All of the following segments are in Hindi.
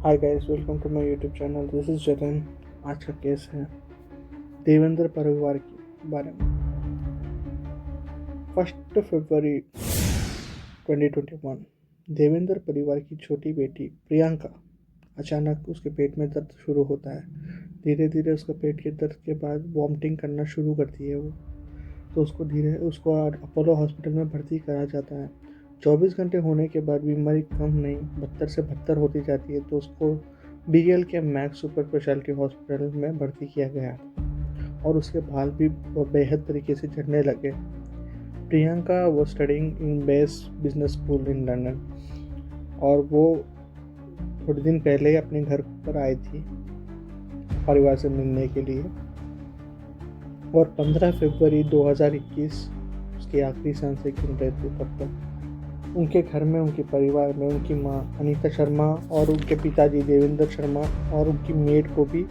Hi guys, welcome to my YouTube channel. This is Jatin. आज का केस है देवेंद्र परिवार के बारे में। 1 फरवरी 2021 देवेंद्र परिवार की छोटी बेटी प्रियंका अचानक उसके पेट में दर्द शुरू होता है। धीरे धीरे उसका पेट के दर्द के बाद वॉमिटिंग करना शुरू करती है वो। तो उसको अपोलो हॉस्पिटल में भर्ती करा जाता है। 24 घंटे होने के बाद बीमारी कम नहीं बदतर से बदतर होती जाती है, तो उसको BL के मैक्स सुपर स्पेशलिटी हॉस्पिटल में भर्ती किया गया और उसके बाल भी बेहद तरीके से झड़ने लगे। प्रियंका वो studying in best business school in London और वो थोड़े दिन पहले ही अपने घर पर आई थी परिवार से मिलने के लिए। और 15 फरवरी 2021 उसकी आखिरी सांसें गिन रहे थे। तब तक उनके घर में, उनके परिवार में उनकी माँ अनीता शर्मा और उनके पिताजी देवेंद्र शर्मा और उनकी मेड को भी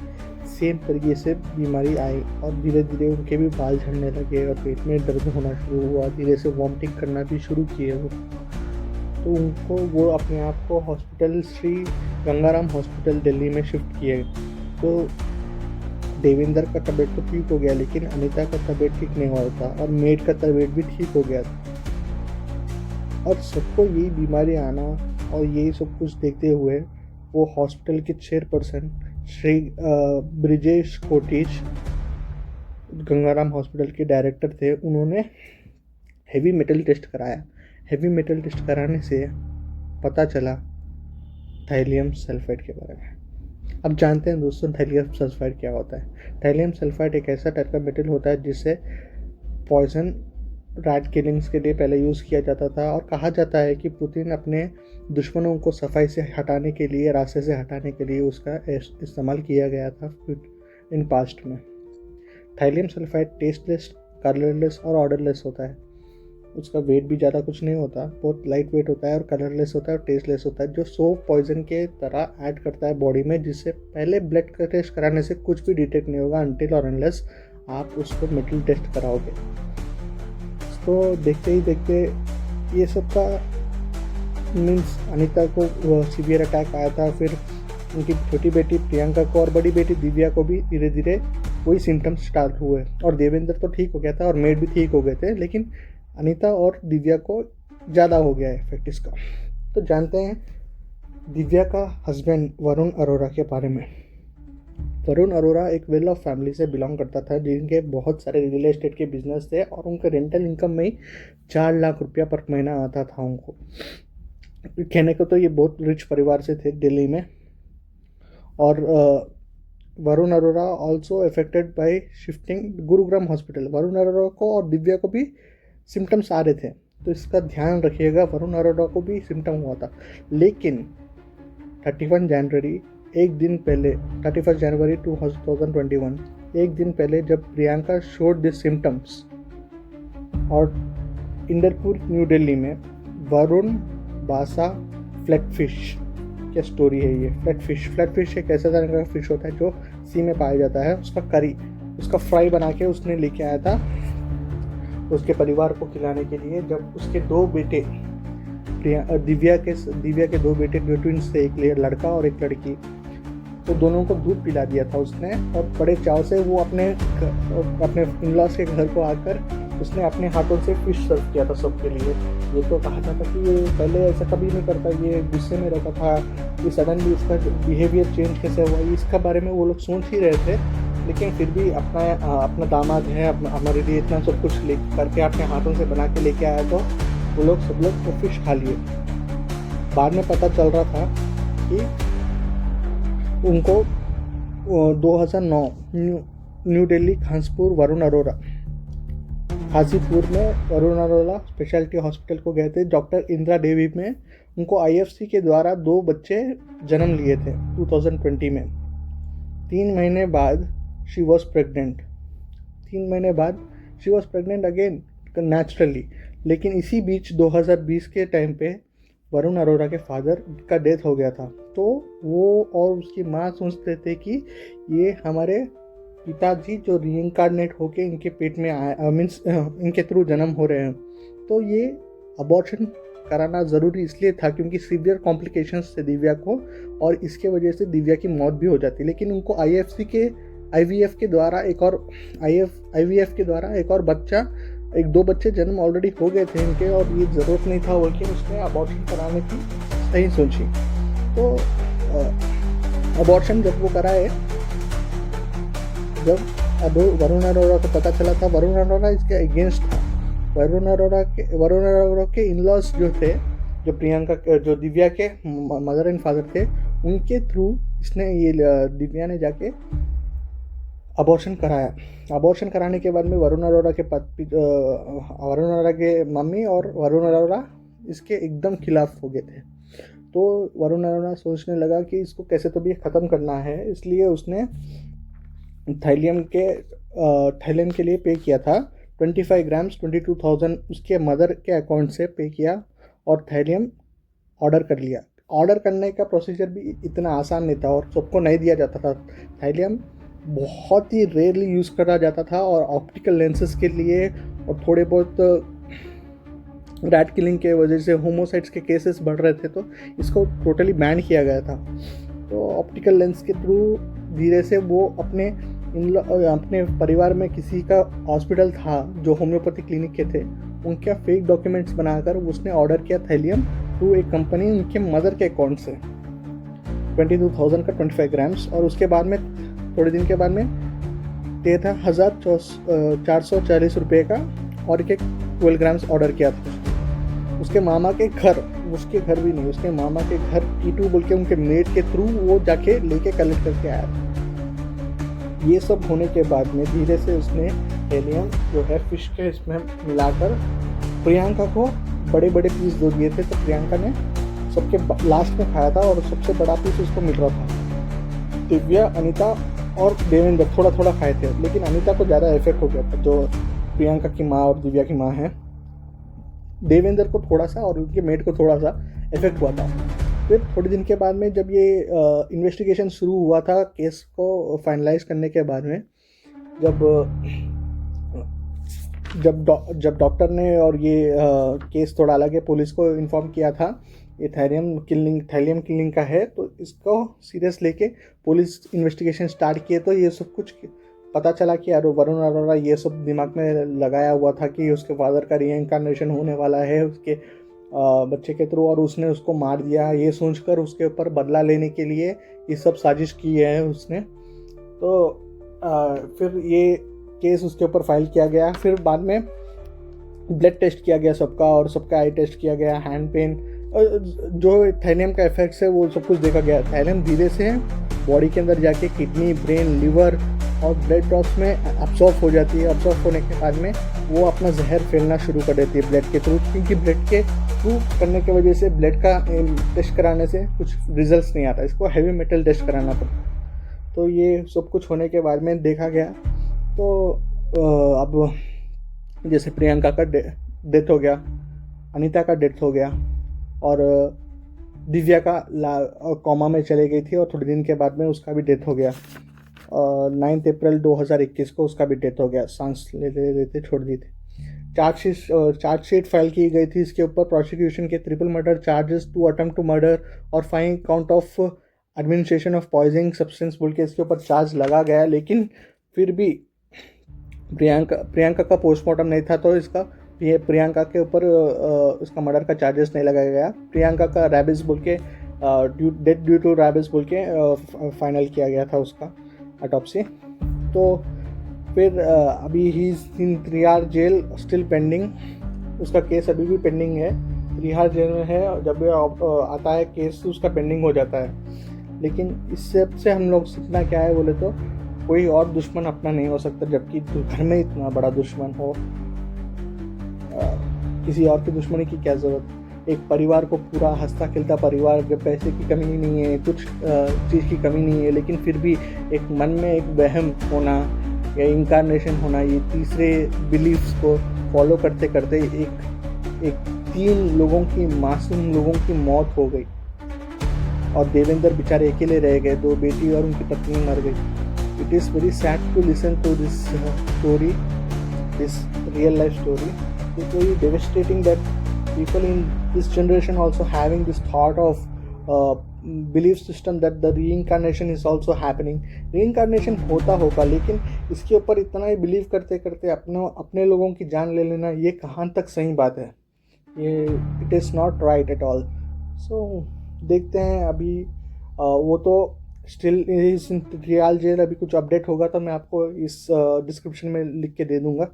सेम तरीके से बीमारी आई और धीरे धीरे उनके भी बाल झड़ने लगे और पेट में दर्द होना शुरू हुआ। धीरे से वॉमिटिंग करना भी शुरू किए वो। तो वो अपने आप को हॉस्पिटल श्री गंगाराम हॉस्पिटल दिल्ली में शिफ्ट किए। तो देवेंद्र का तबीयत तो ठीक हो गया, लेकिन अनीता का तबीयत ठीक नहीं हुआ था और मेड का तबीयत भी ठीक हो गया था। और सबको यही बीमारी आना और यही सब कुछ देखते हुए वो हॉस्पिटल के चेयरपर्सन श्री ब्रिजेश कोटिच, गंगाराम हॉस्पिटल के डायरेक्टर थे, उन्होंने हेवी मेटल टेस्ट कराया। हेवी मेटल टेस्ट कराने से पता चला थैलियम सल्फाइड के बारे में। अब जानते हैं दोस्तों थैलियम सल्फाइड क्या होता है। थैलियम सल्फाइड एक ऐसा टाइप का मेटल होता है जिससे पॉइजन रैट किलिंग्स के लिए पहले यूज़ किया जाता था और कहा जाता है कि पुतिन अपने दुश्मनों को सफाई से हटाने के लिए, रास्ते से हटाने के लिए उसका इस्तेमाल किया गया था इन पास्ट में। थैलियम सल्फाइड टेस्टलेस, कलरलेस और ऑर्डरलेस होता है। उसका वेट भी ज़्यादा कुछ नहीं होता, बहुत लाइट वेट होता है और कलरलेस होता है और टेस्टलेस होता है, जो सोप पॉइजन के तरह ऐड करता है बॉडी में, जिससे पहले ब्लड का टेस्ट कराने से कुछ भी डिटेक्ट नहीं होगा अनटिल और अनलेस आप उसको मेटल टेस्ट कराओगे। तो देखते ही देखते ये सब का मीन्स अनीता को सीवियर अटैक आया था, फिर उनकी छोटी बेटी प्रियंका को और बड़ी बेटी दिव्या को भी धीरे धीरे वही सिम्टम्स स्टार्ट हुए। और देवेंद्र तो ठीक हो गया था और मेड भी ठीक हो गए थे, लेकिन अनीता और दिव्या को ज़्यादा हो गया इफेक्ट इसका। तो जानते हैं दिव्या का हस्बैंड वरुण अरोरा के बारे में। वरुण अरोरा एक वेल ऑफ फैमिली से बिलोंग करता था, जिनके बहुत सारे रियल एस्टेट के बिजनेस थे और उनके रेंटल इनकम में ही 4 लाख रुपया पर महीना आता था उनको। कहने को तो ये बहुत रिच परिवार से थे दिल्ली में। और Varun Arora also affected by shifting Gurugram hospital. Varun Arora को और दिव्या को भी सिम्टम्स आ रहे थे, तो इसका ध्यान रखिएगा। वरुण अरोरा को भी सिम्टम हुआ था, लेकिन 31 जनवरी एक दिन पहले, 31 जनवरी 2021 एक दिन पहले, जब प्रियंका शोड दिस सिम्टम्स और इंदरपुर न्यू दिल्ली में वरुण बासा फ्लैटफिश क्या स्टोरी है ये। फ्लैटफिश एक ऐसा तरह का फिश होता है जो सी में पाया जाता है। उसका करी, उसका फ्राई बना के उसने लेके आया था उसके परिवार को खिलाने के लिए। जब उसके 2 बेटे दिव्या के 2 बेटे ट्विंस थे, एक लड़का और एक लड़की, तो दोनों को दूध पिला दिया था उसने और बड़े चाव से वो अपने इन-लॉज के घर को आकर उसने अपने हाथों से फिश सर्व किया था सबके लिए। ये तो कहा जाता कि ये पहले ऐसा कभी नहीं करता, ये गुस्से में रहता था, ये सडनली उसका बिहेवियर चेंज कैसे हुआ, इसका बारे में वो लोग सोच ही रहे थे। लेकिन फिर भी अपना दामाद है, हमारे लिए इतना सब कुछ ले करके अपने हाथों से बना के लेके आया, तो वो लोग सब लोग तो फिश खा लिए। बाद में पता चल रहा था कि उनको 2009 न्यू दिल्ली खांसीपुर में वरुण अरोरा स्पेशलिटी हॉस्पिटल को गए थे। डॉक्टर इंदिरा देवी में उनको IFC के द्वारा 2 बच्चे जन्म लिए थे 2020 में। 3 महीने बाद शी वॉज प्रेग्नेंट। 3 महीने बाद she was pregnant again naturally. लेकिन इसी बीच 2020 के टाइम पे वरुण अरोरा के फादर का डेथ हो गया था। तो वो और उसकी माँ सोचते थे कि ये हमारे पिताजी जो रीइंकार्नेट होके इनके पेट में आए, मीन्स इनके थ्रू जन्म हो रहे हैं, तो ये अबॉर्शन कराना ज़रूरी इसलिए था क्योंकि सीवियर कॉम्प्लिकेशंस थे दिव्या को, और इसके वजह से दिव्या की मौत भी हो जाती। लेकिन उनको आईवीएफ के द्वारा एक और बच्चा, एक 2 बच्चे जन्म ऑलरेडी हो गए थे इनके, और ये ज़रूरत नहीं था, बल्कि उसने अबॉर्शन कराने की सही सोची। तो अबॉर्शन जब वो कराए, जब अब वरुण अरोड़ा को पता चला था, वरुण अरोड़ा इसके अगेंस्ट था। वरुण अरोड़ा के इन-लॉज जो थे, जो दिव्या के मदर एंड फादर थे, उनके थ्रू इसने ये दिव्या ने जाके अबॉर्शन कराया। अबॉर्शन कराने के बाद में वरुण अरोड़ा के मम्मी और वरुण अरोड़ा इसके एकदम खिलाफ हो गए थे। तो वरुण अरोड़ा सोचने लगा कि इसको कैसे तो भी ख़त्म करना है, इसलिए उसने थाईलियम के लिए पे किया था 25 ग्राम्स 22,000 उसके मदर के अकाउंट से पे किया, और थाईलियम ऑर्डर कर लिया। ऑर्डर करने का प्रोसीजर भी इतना आसान नहीं था और सबको नहीं दिया जाता था। थाईलियम बहुत ही रेयरली यूज़ करा जाता था, और ऑप्टिकल लेंसेज के लिए और थोड़े बहुत रैट किलिंग के वजह से होमोसाइड्स के केसेस बढ़ रहे थे, तो इसको टोटली बैन किया गया था। तो ऑप्टिकल लेंस के थ्रू धीरे से वो अपने परिवार में किसी का हॉस्पिटल था जो होम्योपैथी क्लिनिक के थे, उनके फेक डॉक्यूमेंट्स बनाकर उसने ऑर्डर किया थाईलियम टू एक कंपनी उनके मदर के अकाउंट से 22,000 का 25 ग्राम्स, और उसके बाद में थोड़े दिन के बाद में 13,440 रुपये का और एक 12 ग्राम्स ऑर्डर किया था। उसके मामा के घर, उसके घर भी नहीं, उसके मामा के घर टीटू बोल के उनके मेड के थ्रू वो जाके लेके कलेक्ट करके आया। ये सब होने के बाद में धीरे से उसने हेलियम जो है फिश के इसमें मिलाकर प्रियंका को बड़े बड़े पीस दे दिए थे। तो प्रियंका ने सबके लास्ट में खाया था और सबसे बड़ा पीस उसको मिल रहा था। दिव्या, अनीता और देवेंद्र थोड़ा थोड़ा खाए थे, लेकिन अनीता को ज़्यादा इफेक्ट हो गया था, जो प्रियंका की माँ और दिव्या की माँ है। देवेंद्र को थोड़ा सा और उनके मेड को थोड़ा सा इफेक्ट हुआ था। फिर थोड़े दिन के बाद में जब ये इन्वेस्टिगेशन शुरू हुआ था केस को फाइनलाइज करने के बाद में, जब डॉक्टर ने और ये केस थोड़ा अलग है, पुलिस को इन्फॉर्म किया था ये थाईलियम किलिंग का है, तो इसको सीरियस लेके पुलिस इन्वेस्टिगेशन स्टार्ट किए। तो ये सब कुछ पता चला कि यार वरुण अरोड़ा ये सब दिमाग में लगाया हुआ था कि उसके फादर का रीइंकार्नेशन होने वाला है उसके बच्चे के थ्रू, और उसने उसको मार दिया, ये सोचकर उसके ऊपर बदला लेने के लिए ये सब साजिश की है उसने। तो फिर ये केस उसके ऊपर फाइल किया गया। फिर बाद में ब्लड टेस्ट किया गया सबका, और सबका आई टेस्ट किया गया, हैंड पेन, जो थाईलियम का इफेक्ट्स है वो सब कुछ देखा गया। थाईलियम धीरे से बॉडी के अंदर जाके किडनी, ब्रेन, लिवर और ब्लड ड्रॉप्स में अब्सॉर्ब हो जाती है। अब्सॉर्ब होने के बाद में वो अपना जहर फैलना शुरू कर देती है ब्लड के थ्रू, क्योंकि ब्लड के थ्रू करने की वजह से ब्लड का टेस्ट कराने से कुछ रिजल्ट्स नहीं आता, इसको हैवी मेटल टेस्ट कराना पड़ता। तो ये सब कुछ होने के बाद में देखा गया। तो अब जैसे प्रियंका का डेथ हो गया, अनीता का डेथ हो गया, और दिव्या का कोमा में चले गई थी, और थोड़े दिन के बाद में उसका भी डेथ हो गया। 9 अप्रैल 2021 को उसका भी डेथ हो गया, सांस लेते लेते छोड़ दी थी। चार्जशीट फाइल की गई थी इसके ऊपर प्रोसिक्यूशन के triple murder charges, 2 attempt to murder और 5 count of administration of poisoning substance बोल के इसके ऊपर चार्ज लगा गया। लेकिन फिर भी प्रियंका का पोस्टमार्टम नहीं था, तो प्रियंका के ऊपर उसका मर्डर का चार्जेस नहीं लगाया गया। प्रियंका का रैबिस बोल के डेथ ड्यू टू रैबिस बोल के फाइनल किया गया था उसका ऑटोप्सी। तो फिर अभी ही is in Tihar jail still pending, उसका केस अभी भी पेंडिंग है, तिहाड़ जेल में है। जब आता है केस तो उसका पेंडिंग हो जाता है। लेकिन इससे हम लोग सीखना क्या है बोले तो, कोई और दुश्मन अपना नहीं हो सकता, जबकि घर में इतना बड़ा दुश्मन हो, किसी और की दुश्मनी की क्या ज़रूरत। एक परिवार को पूरा हंसता खेलता परिवार, जब पैसे की कमी नहीं है, कुछ चीज़ की कमी नहीं है, लेकिन फिर भी एक मन में एक वहम होना या इंकारनेशन होना, ये तीसरे बिलीफ्स को फॉलो करते करते एक 3 लोगों की, मासूम लोगों की मौत हो गई, और देवेंद्र बेचारे अकेले रह गए, 2 बेटी और उनकी पत्नी मर गई। It is very sad to listen to this story, this real life story. It's very devastating that people in this generation also having this thought of belief system that the reincarnation is also happening. reincarnation होता होगा, लेकिन इसके ऊपर इतना ही बिलीव करते करते अपने लोगों की जान ले लेना, ये कहाँ तक सही बात है? ये it is not right at all. So देखते हैं. अभी वो तो still is in real jail. अभी कुछ अपडेट होगा तो मैं आपको इस डिस्क्रिप्शन में लिख के दे दूंगा.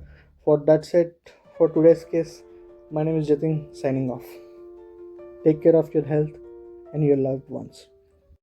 For that set, for today's case, my name is Jatin, signing off. Take care of your health and your loved once.